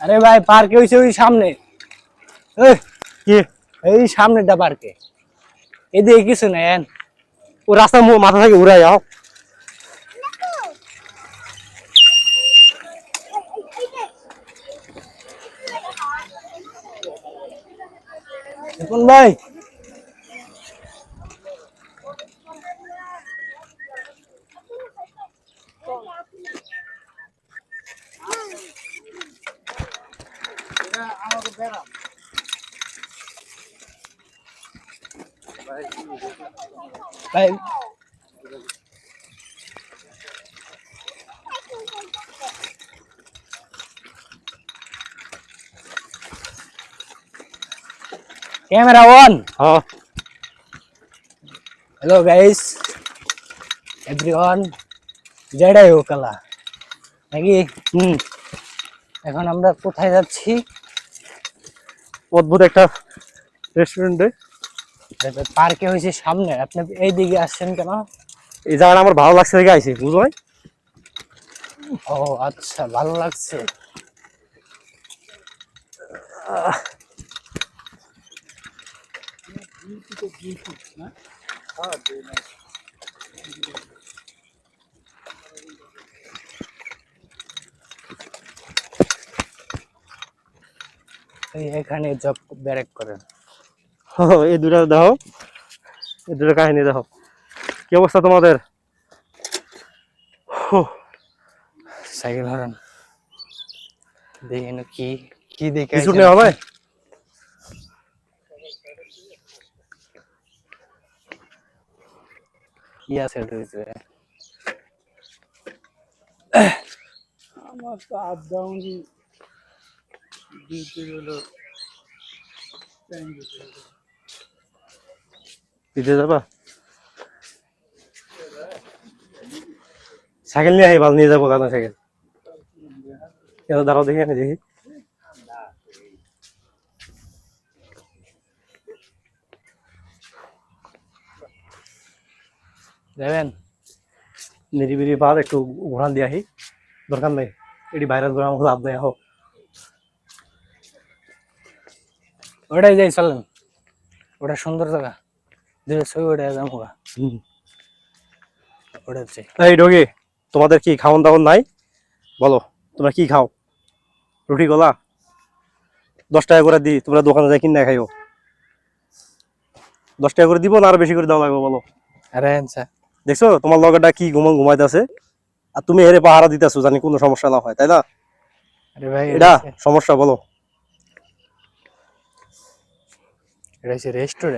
আরে ভাই পার্কে হইছে ওই সামনে। কি এই সামনেটা পার্কে, এদিকে কিছু নেন। ও রাস্তা মাথা থেকে উড়াই যাও। দেখুন ভাই, ভাই ক্যামেরা অন। হ্যাঁ হ্যালো গাইস এভরিওয়ান, জেডাই ওকালা নাকি? এখন আমরা কোথায় যাচ্ছি? অদ্ভুত একটা রেস্টুরেন্টে। পার্কে হয়েছে সামনে, আপনি এই দিকে আসছেন কেন? এই জায়গাটা আমার ভালো লাগছে দেখে আইছি, বুঝলো ভাই? ও আচ্ছা, ভালো লাগছে। এখানে জব ব্যারেক করেন। এই দুটা দেখো, এই দুটো কাহিনী দেখো। কি অবস্থা তোমাদের? সাইকেল হরেন দেখেন কি কি দেখে বিস্কুট নেওয়া হবে? কি আছে রয়েছে? আমার তো আপ ডাউন ডিউটি হলো। দিতে যাবা? সাইকেল নিয়ে আই, ভালো নিয়ে যাবো দাদা সাইকেল। দাঁড়াও দেখি, আমি দেখি। যাবেন? নিরিবিলি বাদ একটু ঘোরান দিয়ে আহি, দরকার নেই এটি ভাইরাস ঘোরা আমাকে লাভ নেই। হোক ওটাই যাই, চলেন, ওটা সুন্দর জায়গা, দুটো ছবি ওটা যাবো। ওটা হচ্ছে এই ডগি, তোমাদের কি খাওয়ান দাওয়ান নাই? বলো তোমরা কি খাও? রুটি গলা 10 টাকা করে দিই, তোমরা দোকানে যাই কিনে খাইও। 10 টাকা করে দিব না আরো বেশি করে দেওয়া লাগবে? বলো। আরে আচ্ছা, দেখছো তোমার লগেটা কি ঘুমাইতেছে, আর তুমি এরে পাহারা দিতেছো জানি কোনো সমস্যা না হয়, তাই না? আরে ভাই এটা সমস্যা? বলো। এটা হচ্ছে রেস্টুরেন্ট।